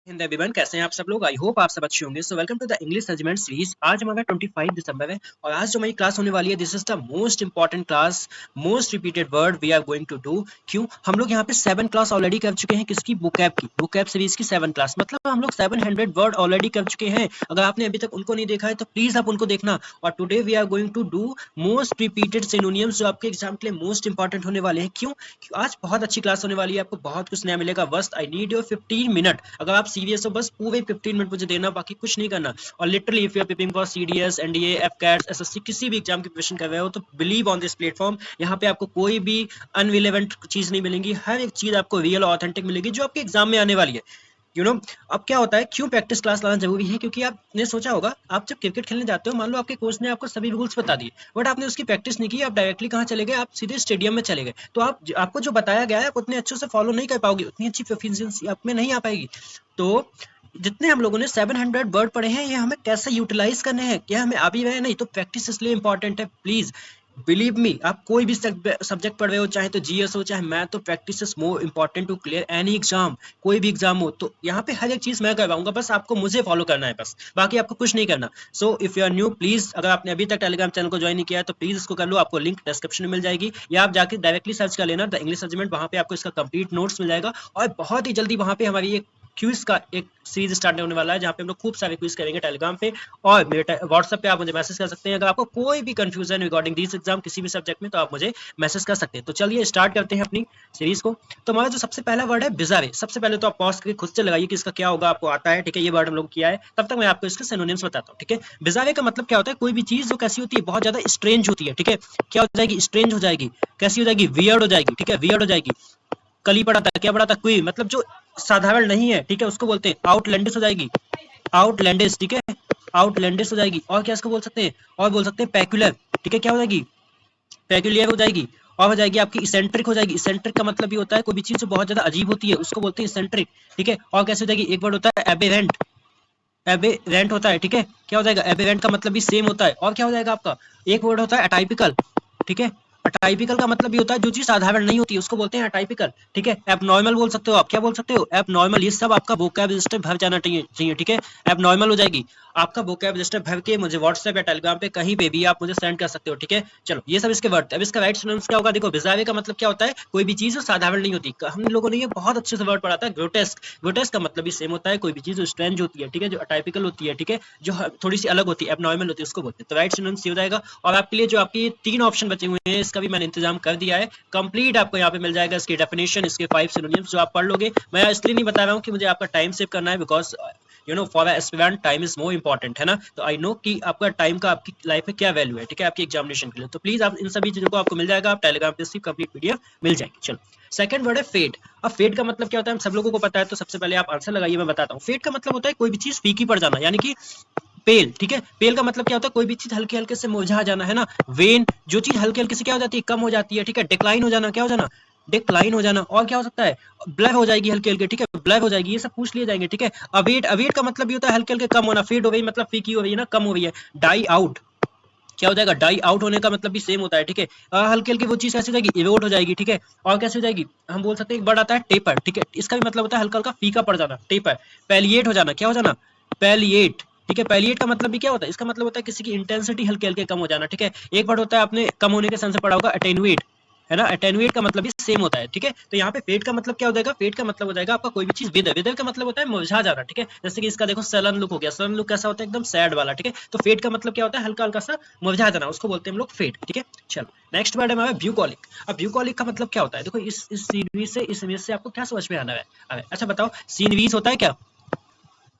Hind everyone, कैसे हैं आप सब लोग। आई होप आप सब अच्छे होंगे। So welcome to the English segment series. आज हमारा 25 दिसंबर है और आज जो हमारी क्लास होने वाली है, this is the most important class, most repeated word we are going to do. क्यों? हम लोग यहाँ पे 7 क्लास ऑलरेडी कर चुके हैं। किसकी? बुकैब की, बुकैब सीरीज की 7 क्लास, मतलब हम लोग 700 वर्ड ऑलरेडी कर चुके हैं। अगर आपने अभी तक उनको नहीं देखा है तो प्लीज आप उनको देखना। और today we are going to do most repeated synonyms, जो आपके एग्जाम के लिए मोस्ट इंपॉर्टेंट होने वाले हैं। क्यों? आज बहुत अच्छी क्लास होने वाली है, आपको बहुत कुछ नया मिलेगा। बस आई नीड योर 15 मिनट। अगर आप सीरियस हो, बस पूरे 15 मिनट मुझे देना, बाकी कुछ नहीं करना। और literally if you are preparing for CDS, NDA, AFCATs, SSC, किसी भी एग्जाम की प्रिपरेशन कर रहे हो तो बिलीव ऑन दिस प्लेटफॉर्म। यहाँ पे आपको कोई भी अनरिलेवेंट चीज नहीं मिलेगी, हर एक चीज आपको रियल और ऑथेंटिक मिलेगी जो आपके एग्जाम में आने वाली है। अब क्या होता है, क्यों प्रैक्टिस क्लास लाना जरूरी है? क्योंकि आपने सोचा होगा, आप जब क्रिकेट खेलने जाते हो, मान लो आपके कोच ने आपको सभी रूल्स बता दिए, बट आपने उसकी प्रैक्टिस नहीं की, आप डायरेक्टली कहाँ चले गए? आप सीधे स्टेडियम में चले गए। तो आपको जो बताया गया है आप उतने अच्छे से फॉलो नहीं कर पाओगे, उतनी अच्छी प्रोफिशिएंसी आप में नहीं आ पाएगी। तो जितने हम लोगों ने 700 वर्ड पढ़े हैं, ये हमें कैसे यूटिलाइज करने हैं, क्या हमें आ भी रहे हैं? नहीं तो प्रैक्टिस इसलिए इंपॉर्टेंट है। प्लीज बिलीव मी, आप कोई भी सब्जेक्ट पढ़ रहे हो, चाहे तो जीएस हो चाहे मैथ, तो practice is more important to clear any exam. कोई भी एग्जाम हो तो यहाँ पे हर एक चीज मैं करवाऊंगा, बस आपको मुझे फॉलो करना है, बस बाकी आपको कुछ नहीं करना। So if you are new, please अगर आपने अभी तक टेलीग्राम चैनल को ज्वाइन नहीं किया है तो प्लीज इसको कर लो, आपको लिंक डिस्क्रिप्शन में मिल जाएगी, या आप जाके डायरेक्टली सर्च कर लेना द इंग्लिश सेगमेंट, वहां पे आपको इसका कंप्लीट नोट्स मिल जाएगा। और बहुत ही जल्दी वहां पे हमारी एक क्विज का एक सीरीज स्टार्ट होने वाला है, जहाँ पे हम लोग खूब सारे क्विज करेंगे टेलीग्राम पे, और मेरे व्हाट्सएप पे आप मुझे मैसेज कर सकते हैं। अगर आपको कोई भी कंफ्यूजन रिगार्डिंग दिस एग्जाम किसी भी सब्जेक्ट में, तो आप मुझे मैसेज कर सकते हैं। तो चलिए स्टार्ट करते हैं अपनी सीरीज को। तो हमारा जो सबसे पहला वर्ड है बिजारे। सबसे पहले तो आप पॉज करके खुद से लगाइए कि इसका क्या होगा, आपको आता है, ठीक है? ये वर्ड हम लोग किया है, तब तक मैं आपको इसके सिनोनिम्स बताता हूँ, ठीक है? बिजारे का मतलब क्या होता है? कोई भी चीज जो कैसी होती है, बहुत ज्यादा स्ट्रेंज होती है, ठीक है? क्या हो जाएगी? स्ट्रेंज हो जाएगी। कैसी हो जाएगी? वियर्ड हो जाएगी, ठीक है? वियर्ड हो जाएगी। कली पड़ा था, क्या पड़ा था? कोई, मतलब जो साधारण नहीं है, ठीक है, उसको बोलते हैं आउटलैंडिश हो जाएगी। आउटलैंडिश, ठीक है? आउटलैंडिश हो जाएगी। और क्या इसको बोल सकते हैं? और बोल सकते हैं पैक्यूलर, ठीक है? क्या हो जाएगी? पैक्यूलियर हो जाएगी। और हो जाएगी आपकी इसेंट्रिक हो जाएगी। इसेंट्रिक का मतलब ये होता है कोई भी चीज जो बहुत ज्यादा अजीब होती है उसको बोलते हैं इसेंट्रिक, ठीक है? और कैसे हो जाएगी? एक वर्ड होता है एबेरेंट। एबेरेंट होता है, ठीक है? क्या हो जाएगा? एबेरेंट का मतलब भी सेम होता है। और क्या हो जाएगा आपका? एक वर्ड होता है अटाइपिकल, ठीक है? अटाइपिकल का मतलब ये होता है जो चीज साधारण नहीं होती है उसको बोलते हैं अटाइपिकल, ठीक है? एबनॉर्मल बोल सकते हो आप। क्या बोल सकते हो? एबनॉर्मल। ये सब आपका वोकैब रजिस्टर भर जाना चाहिए, ठीक है? एबनॉर्मल हो जाएगी। आपका वोकैब रजिस्टर भर के मुझे व्हाट्सएप या टेलीग्राम पे कहीं पे भी आप मुझे सेंड कर सकते हो, ठीक है? चलो, ये सब इसके वर्ड। अब इसका राइट सिनोनिम्स क्या होगा? देखो, बिजारे का मतलब क्या होता है? कोई भी चीज साधारण नहीं होती। हम लोगों ने ये बहुत अच्छे से वर्ड पढ़ा था, ग्रोटेस्क। ग्रोटेस्क का मतलब भी सेम होता है, कोई भी चीज जो स्ट्रेंज होती है, ठीक है? जो अटाइपिकल होती है, ठीक है? जो थोड़ी सी अलग होती है, एबनॉर्मल होती है, उसको बोलते हैं। तो राइट सिनोनिम्स ये हो जाएगा। और आपके लिए जो आपकी 3 ऑप्शन बचे हुए हैं, इसका भी मैंने इंतजाम कर दिया है कंप्लीट। आपको यहाँ पे मिल जाएगा इसकी डेफिनेशन, इसके 5 सिनोनिम्स जो आप पढ़ लोगे। मैं इसलिए नहीं बता रहा हूँ कि मुझे आपका टाइम सेव करना है, because for a aspirant time is more important, है ना? तो आई नो कि आपका टाइम का आपकी लाइफ में क्या वैल्यू है, ठीक है? आपकी एग्जामिनेशन के लिए। तो प्लीज आप इन सभी चीजों को आपको मिल जाएगा, आप टेलीग्राम पे इसकी कंप्लीट पीडीएफ मिल जाएगी। चलो, सेकंड वर्ड है फेड। अब फेड का मतलब क्या होता है हम सब लोगों को पता है, तो सबसे पहले आप आंसर लगाइए, मैं बताता हूँ। फेड का मतलब होता है कोई भी चीज फीकी पड़ जाना, यानी कि पेल, ठीक है? पेल का मतलब क्या होता है? कोई भी चीज हल्के हल्के से मुरझा जाना, है ना? वेन, जो चीज हल्के हल्के से क्या हो जाती है? कम हो जाती है, ठीक है? डिक्लाइन हो जाना, क्या हो जाना? डिक्लाइन हो जाना। और क्या हो सकता है? ब्लर हो जाएगी हल्के हल्के, ठीक है? ब्लर हो जाएगी। ये सब पूछ लिए जाएंगे, ठीक है? अवेट, अवेट का मतलब ये होता है हल्के हल्के कम होना। फेड हो गई मतलब फीकी हो गई है ना, कम हो गई है। डाई आउट, क्या हो जाएगा? डाई आउट होने का मतलब भी सेम होता है, ठीक है? हल्के हल्के वो चीज कैसे हो जाएगी? इरोड हो जाएगी, ठीक है? और कैसे हो जाएगी? हम बोल सकते हैं एक वर्ड आता है टेपर, ठीक है? इसका भी मतलब होता है हल्का हल्का फीका पड़ जाना, टेपर। पैलिएट हो जाना, क्या हो जाना? पैलिएट, ठीक है? पैलिएट का मतलब भी क्या होता है? इसका मतलब होता है किसी की इंटेंसिटी हल्के हल्के कम हो जाना, ठीक है? एक वर्ड होता है आपने कम होने के सेंस से पढ़ा होगा, अटेनुएट, है ना? अटेनुएट का मतलब भी सेम होता है, ठीक है? तो यहाँ पे फेड का मतलब क्या हो जाएगा? फेड का मतलब हो जाएगा आपका कोई भी चीज विदर। विदर का मतलब होता है मुरझा जाना, ठीक है? जैसे कि इसका देखो सलन लुक हो गया। सलन लुक कैसा होता है? एकदम सैड वाला, ठीक है? तो फेड का मतलब क्या होता है? हल्का हल्का सा मुरझा जाना, उसको बोलते हैं हम लोग फेड, ठीक है? चलो, नेक्स्ट वर्ड है हमारा ब्यूकॉलिक। अब ब्यूकॉलिक का मतलब क्या होता है? देखो, इस सीनवीज से, इस इमेज से आपको क्या समझ में आना है? अच्छा बताओ, सीनवीज होता है क्या?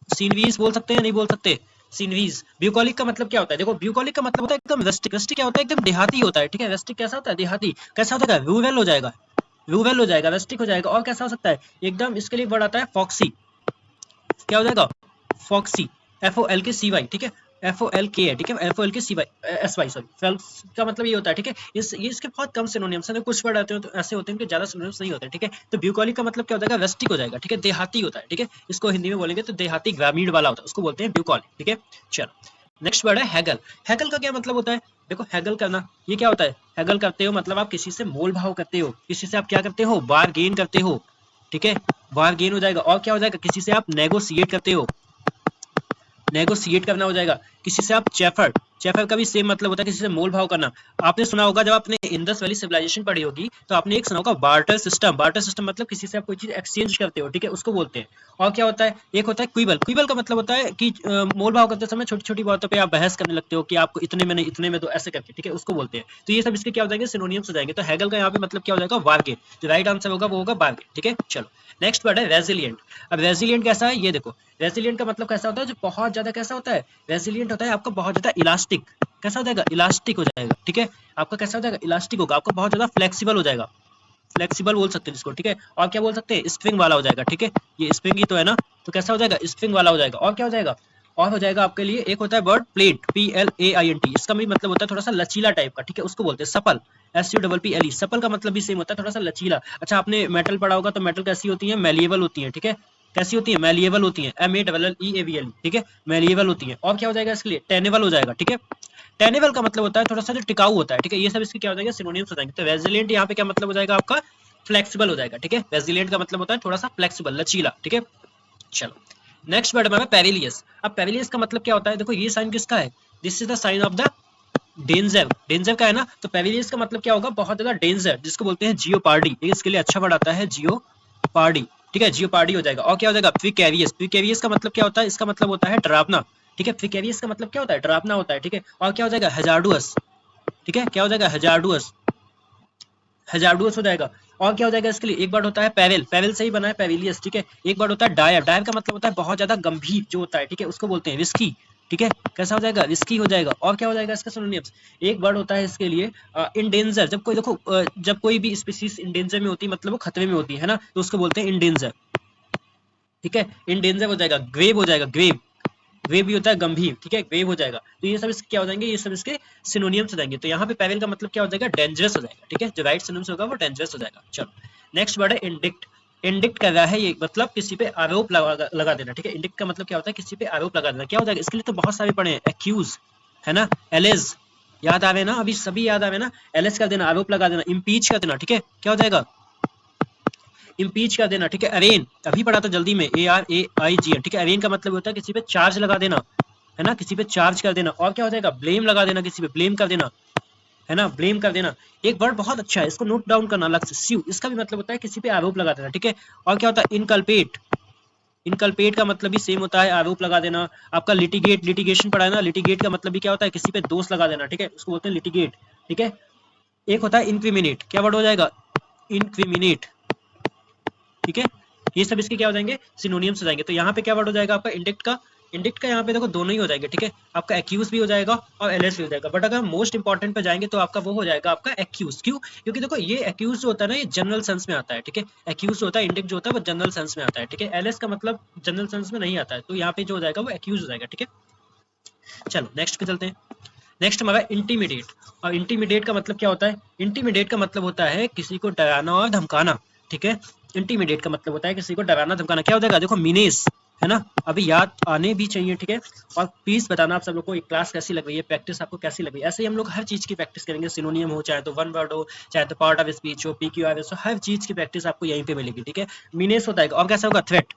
सीनवीज बोल सकते हैं, नहीं बोल सकते? सीनवीज। ब्यूकॉलिक का मतलब क्या होता है? देखो, ब्यूकॉलिक का मतलब होता है एकदम रस्टिक। रस्टिक क्या होता है? एकदम देहाती होता है, ठीक है? रस्टिक कैसा होता है? देहाती। कैसा होता है? रूरल हो जाएगा, रूरल हो जाएगा, रस्टिक हो जाएगा। और कैसा हो सकता है? एकदम, इसके लिए वर्ड आता है फॉक्सी। क्या हो जाएगा? फॉक्सी। FOLK CY, ठीक है? FOLK है, ठीक है? FOLK SY, sorry. का मतलब ये होता है, ठीक है? ये इसके बहुत कम सिनोनिम्स हैं। कुछ वर्ड आते हैं तो ऐसे होते हैं कि ज्यादा सिनोनिम्स नहीं होते, ठीक है? तो ब्यूकॉलिक का मतलब क्या हो जाएगा? रस्टिक हो जाएगा, ठीक है? देहाती होता है, ठीक है? इसको हिंदी में बोलेंगे तो देहाती, ग्रामीण वाला होता है, उसको बोलते हैं ब्यूकॉलिक, ठीक है? चलो, नेक्स्ट वर्ड है हैगल। हैगल का क्या मतलब होता है? देखो, हैगल करना, ये क्या होता है? हैगल करते हो मतलब आप किसी से मोल भाव करते हो, किसी से आप क्या करते हो? बार्गेन करते हो, ठीक है, बार्गेन हो जाएगा। और क्या हो जाएगा, किसी से आप नेगोशिएट करते हो, नेगोशिएट करना हो जाएगा। किसी से आप चेफर, चेफर का भी सेम मतलब होता है किसी से मोल भाव करना। आपने सुना होगा जब आपने इंडस वैली सिविलाइजेशन पढ़ी होगी तो आपने एक सुना होगा बार्टर सिस्टम। बार्टर सिस्टम मतलब किसी से आप कोई चीज एक्सचेंज करते हो, ठीक है, उसको बोलते हैं। और क्या होता है, एक होता है क्विबल। क्विबल का मतलब होता है कि मोल भाव करते समय छोटी छोटी बातों पे आप बहस करने लगते हो कि आपको इतने में नहीं इतने में, तो ऐसे करके, ठीक है, उसको बोलते हैं। तो ये सब इसके क्या हो जाएंगे, सिनोनियम्स हो जाएंगे। तो हैगल का यहाँ पे मतलब क्या हो जाएगा, बार्गेन। जो राइट आंसर होगा वो होगा बार्गेन, ठीक है। चलो नेक्स्ट वर्ड है रेजिलिएंट। अब रेजिलिएंट कैसा है ये देखो, रेजिलिएंट का मतलब कैसा होता है, जो बहुत ज्यादा कैसा होता है, रेजिलिएंट होता है आपका बहुत ज्यादा इलास्टिक। कैसा हो जाएगा, इलास्टिक हो जाएगा, ठीक है। आपका कैसा हो जाएगा, इलास्टिक होगा, आपका बहुत ज्यादा फ्लेक्सिबल हो जाएगा, फ्लेक्सिबल बोल सकते हैं जिसको, ठीक है। और क्या बोल सकते हैं, स्प्रिंग वाला हो जाएगा, ठीक है। ये स्प्रिंग ही तो है ना, तो कैसा हो जाएगा, स्प्रिंग वाला हो जाएगा। और क्या हो जाएगा, और हो जाएगा आपके लिए एक होता है वर्ड प्लेट, PLAINT। इसका भी मतलब होता है थोड़ा सा लचीला टाइप का, ठीक है, उसको बोलते हैं सपल, SUPPLE। सपल का मतलब भी सेम होता है, थोड़ा सा लचीला। अच्छा आपने मेटल पढ़ा होगा, तो मेटल कैसी होती है, मेलिएबल होती है, ठीक है। कैसी होती है, मेलिएबल होती है, MALLEABLE, ठीक है, मेलिएबल होती है। और क्या हो जाएगा इसके लिए, टेनेबल हो जाएगा, ठीक है। टेनेबल का मतलब होता है थोड़ा सा जो टिकाऊ होता है, ठीक है। ये सब इसके क्या हो जाएगा, सिनोनिम्स हो जाएंगे। तो रेजिलिएंट यहाँ पे क्या मतलब हो जाएगा आपका, फ्लेक्सिबल हो जाएगा, ठीक है। रेजिलिएंट का मतलब होता है थोड़ा सा फ्लेक्सिबल, लचीला, ठीक है। चलो नेक्स्ट वर्ड हमारा पेरिलियस। अब पेरिलियस का मतलब क्या होता है, देखो ये साइन किसका है, this is the sign of the danger, danger का है ना। तो पेरिलियस का मतलब क्या होगा, बहुत ज्यादा डेंजर, जिसको बोलते हैं जियोपार्डी। इसके लिए अच्छा वर्ड आता है जियोपार्डी, ठीक है, जियोपार्डी हो जाएगा। और क्या हो जाएगा, प्रिकेरियस। प्रिकेरियस का मतलब क्या होता है, इसका मतलब होता है डरावना, ठीक है। प्रिकेरियस का मतलब क्या होता है, डरावना होता है, ठीक है। और क्या हो जाएगा, हजार्डुअस, ठीक है, क्या हो जाएगा, हजार्डुअस, हजार्डुअस हो जाएगा। और क्या हो जाएगा इसके लिए, एक वर्ड होता है पेरिल, पेरिल से ही बना है पेरिलियस, ठीक है। एक वर्ड होता है डायर, डायर का मतलब होता है बहुत ज्यादा गंभीर जो होता है, ठीक है, उसको बोलते हैं रिस्की, ठीक है। कैसा हो जाएगा, रिस्की हो जाएगा। और क्या हो जाएगा इसका सिनोनिम्स, एक वर्ड होता है इसके लिए इंडेंजर। जब कोई देखो जब कोई भी स्पीशीज इंडेंजर में होती है, मतलब वो खतरे में होती है ना, तो उसको बोलते हैं इंडेंजर, ठीक है। इंडेंजर हो जाएगा, ग्रेव हो जाएगा, ग्रेव, ग्रेव भी होता है गंभीर, ठीक है, ग्रेव हो जाएगा। तो ये सब इसके क्या हो जाएंगे, ये सब इसके सिनोनिम्स हो जाएंगे। तो यहाँ पे पेरिल का मतलब क्या हो जाएगा, डेंजरस हो जाएगा, ठीक है। जो राइट सिनोनिम्स होगा वो डेंजरस हो जाएगा। चलो नेक्स्ट वर्ड है इंडिक्ट। इंडिक्ट कर रहा है ये, मतलब किसी पे आरोप लगा देना, ठीक है। इंडिक्ट का मतलब क्या होता है, किसी पे आरोप लगा देना। क्या हो जाएगा, इसके लिए तो बहुत सारे पढ़े हैं, एक्यूज है ना, एलेज याद आ रहे ना, अभी सभी याद आ रहे ना। एलेज कर देना, आरोप लगा देना, इम्पीच कर देना, ठीक है। क्या हो जाएगा, इम्पीच कर देना, ठीक है। अरेन अभी पढ़ा था जल्दी में, ARAIGN, ठीक है। अरेन का मतलब होता है किसी पे चार्ज लगा देना, है ना, किसी पे चार्ज कर देना। और क्या हो जाएगा, ब्लेम लगा देना, किसी पे ब्लेम कर देना, है ना, ब्लेम कर देना। एक वर्ड बहुत अच्छा है, इसको नोट डाउन करना अलग से, स्यू। इसका भी मतलब होता है किसी पे आरोप लगा देना, ठीक है। और क्या होता है, इनकल्पेट। इनकल्पेट का मतलब भी सेम होता है, आरोप लगा देना। आपका लिटिगेट, लिटिगेशन पढ़ा है ना, लिटिगेट का मतलब भी क्या होता है, किसी पे दोष लगा देना, ठीक है, उसको बोलते हैं लिटिगेट, ठीक है। एक होता है इंक्रिमिनेट, क्या वर्ड हो जाएगा, इंक्रिमिनेट, ठीक है। ये सब इसके क्या हो जाएंगे, सिनोनिम्स हो जाएंगे। तो यहाँ पे क्या वर्ड हो जाएगा आपका, इंडिक्ट का। इंडिक्ट का यहाँ पे देखो दोनों ही हो जाएंगे, ठीक है। आपका एक्यूज भी हो जाएगा और एलएस भी हो जाएगा। बट अगर मोस्ट इंपॉर्टेंट पे जाएंगे तो आपका वो हो जाएगा आपका एक्यूज। क्यों, क्योंकि देखो ये एक्यूज जो होता है ना, ये जनरल सेंस में आता है, ठीक है। एक्यूज होता है, इंडिक्ट जो होता है वो जनरल सेंस में आता है, ठीक है। एलएस का मतलब जनरल सेंस में नहीं आता है, तो यहाँ पे जो हो जाएगा वो एक्यूज हो जाएगा, ठीक है। चलो नेक्स्ट पे चलते हैं। नेक्स्ट हमारा इंटीमिडेट। और इंटीमिडेट का मतलब क्या होता है, इंटीमिडेट का मतलब होता है किसी को डराना और धमकाना, ठीक है। इंटीमिडेट का मतलब होता है किसी को डराना धमकाना। क्या हो जाएगा, देखो मीनेस, है ना, अभी याद आने भी चाहिए, ठीक है। और प्लीज बताना आप सब लोग को ये क्लास कैसी लग रही है, प्रैक्टिस आपको कैसी लग रही है। ऐसे ही हम लोग हर चीज की प्रैक्टिस करेंगे, सिनोनियम हो, चाहे तो वन वर्ड हो, चाहे तो पार्ट ऑफ स्पीच हो, PQRS हो, हर चीज की प्रैक्टिस आपको यहीं पे मिलेगी, ठीक है। मीनेस होता है, और कैसा होगा, थ्रेट,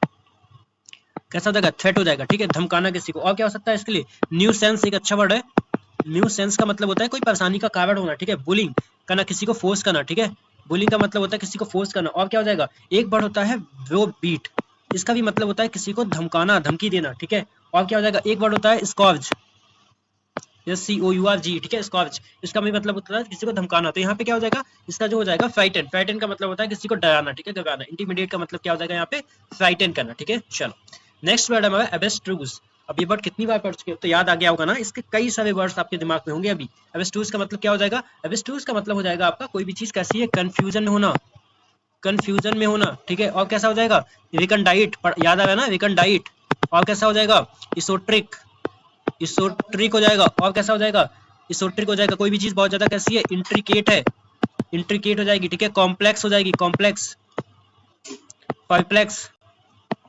कैसा हो जाएगा, थ्रेट हो जाएगा, ठीक है, धमकाना किसी को। और क्या हो सकता है इसके लिए, न्यू सेंस एक अच्छा वर्ड है। न्यू सेंस का मतलब होता है कोई परेशानी का कारण होना, ठीक है। बुलिंग करना, किसी को फोर्स करना, ठीक है। बुलिंग का मतलब होता है किसी को फोर्स करना। और क्या हो जाएगा, एक वर्ड होता है ब्रो बीट, इसका भी मतलब होता है किसी को धमकाना, धमकी देना, ठीक है। और क्या हो जाएगा, एक वर्ड होता है स्कॉर्ज, SCOURG, ठीक है, स्कॉर्ज। इसका भी मतलब होता है किसी को धमकाना। तो यहाँ पे क्या हो जाएगा, इसका जो हो जाएगा फ्राइटन, फ्राइटन का मतलब होता है किसी को डराना, ठीक है, डराना। इंटीमिडेट का मतलब क्या हो जाएगा यहाँ पे, फ्राइटन करना, ठीक है। चलो नेक्स्ट वर्ड हमारा एब्स्ट्रूज। अब ये वर्ड कितनी बार पढ़ चुके हो तो याद आ गया होगा ना, इसके कई सारे वर्ड्स आपके दिमाग में होंगे अभी। एब्स्ट्रूज का मतलब क्या हो जाएगा, एब्स्ट्रूज का मतलब हो जाएगा आपका कोई भी चीज कैसी है, कंफ्यूजन में होना, कंफ्यूजन में होना, ठीक है। और कैसा हो जाएगा, रिकनडाइट, याद आ रहा है ना, रिकनडाइट। और कैसा हो जाएगा, इसोट्रिक, इसोट्रिक हो जाएगा। और कैसा हो जाएगा, इसोट्रिक हो जाएगा। कोई भी चीज बहुत ज्यादा कैसी है, इंट्रिकेट है, इंट्रिकेट हो जाएगी, ठीक है। कॉम्प्लेक्स हो जाएगी, कॉम्प्लेक्स, परप्लेक्स,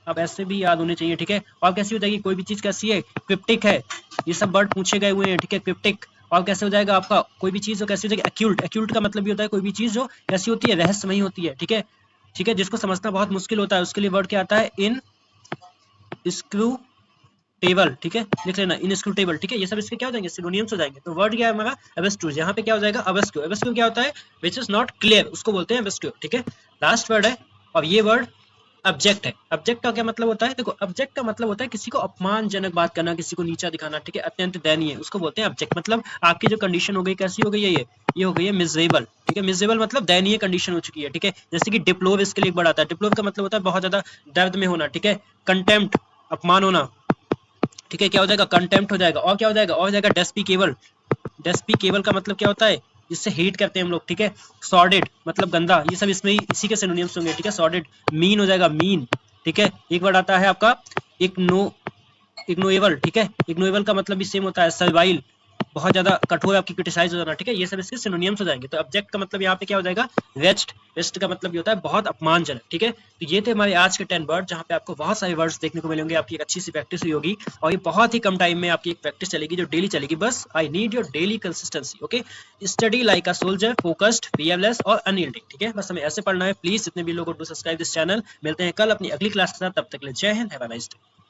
अब ऐसे भी याद होने चाहिए, ठीक है। और कैसी हो जाएगी, कोई भी चीज कैसी है, क्रिप्टिक है, ये सब वर्ड पूछे गए हुए हैं, ठीक है, क्रिप्टिक। और कैसे हो जाएगा आपका, कोई भी चीज जो कैसी हो जाएगी, एक्यूल्ट, एक्यूल्ट का मतलब भी होता है कोई भी चीज जो कैसी होती है, रहस्यमयी होती है, ठीक है। ठीक है, जिसको समझना बहुत मुश्किल होता है उसके लिए वर्ड क्या आता है, इन स्क्रू टेबल, ठीक है, लिख लेना इनस्क्रूटेबल, ठीक है, ये सब इसके क्या हो जाएंगे, सिनोनिम्स हो जाएंगे। तो वर्ड क्या है हमारा, एब्स्ट्रूज, यहाँ पे क्या हो जाएगा, अबस्क्यू, अबस्क्यू क्या होता है, विच इज नॉट क्लियर, उसको बोलते हैं एब्स्ट्रू, ठीक है। लास्ट वर्ड है, और ये वर्ड ऑब्जेक्ट है। ऑब्जेक्ट का क्या मतलब होता है, देखो ऑब्जेक्ट का मतलब होता है किसी को अपमानजनक बात करना, किसी को नीचा दिखाना, ठीक है, अत्यंत दयनीय, उसको बोलते हैं ऑब्जेक्ट। मतलब आपकी जो कंडीशन हो गई कैसी हो गई है, ये हो गई है मिजरेबल, ठीक है, मिजरेबल मतलब दयनीय कंडीशन हो चुकी है, ठीक है। जैसे कि डिप्लोव इसके लिए एक वर्ड आता है, डिप्लोव का मतलब होता है बहुत ज्यादा दर्द में होना, ठीक है, कंटेम्प्ट अपमान होना, ठीक है, क्या हो जाएगा, कंटेम्प्ट हो जाएगा, और क्या हो जाएगा, और हो जाएगा डेस्पिकेबल, डेस्पिकेबल का मतलब क्या होता है, जिससे हेट करते हैं हम लोग, ठीक है, सॉर्डेड मतलब गंदा, ये सब इसमें ही इसी के सिनोनिम्स होंगे, ठीक है, सॉर्डेड, मीन हो जाएगा, मीन, ठीक है। एक वर्ड आता है आपका इग्नोएबल, ठीक है, इग्नोएबल का मतलब भी सेम होता है, सर्वाइल, बहुत ज्यादा कठोर, आपकी क्रिटिसाइज हो जाना, ठीक है, ये सब इसके सिनोनिम्स हो जाएंगे। तो ऑब्जेक्ट का मतलब यहाँ पे क्या हो जाएगा, वेस्ट, वेस्ट का मतलब ये होता है बहुत अपमानजनक, ठीक है। तो ये थे हमारे आज के 10 वर्ड, जहाँ पे आपको बहुत सारे वर्ड्स देखने को मिलेंगे, आपकी एक अच्छी सी प्रैक्टिस हुई होगी, और ये बहुत ही कम टाइम में आपकी एक प्रैक्टिस चलेगी जो डेली चलेगी। बस I need your daily consistency, okay, study like a soldier, focused, fearless और अनयील्डिंग, ठीक है, बस हमें ऐसे पढ़ना है। प्लीज जितने भी लोग डू सब्सक्राइब दिस चैनल। मिलते हैं कल अपनी अगली क्लास के साथ, तब तक के लिए जय Hind, have a nice day.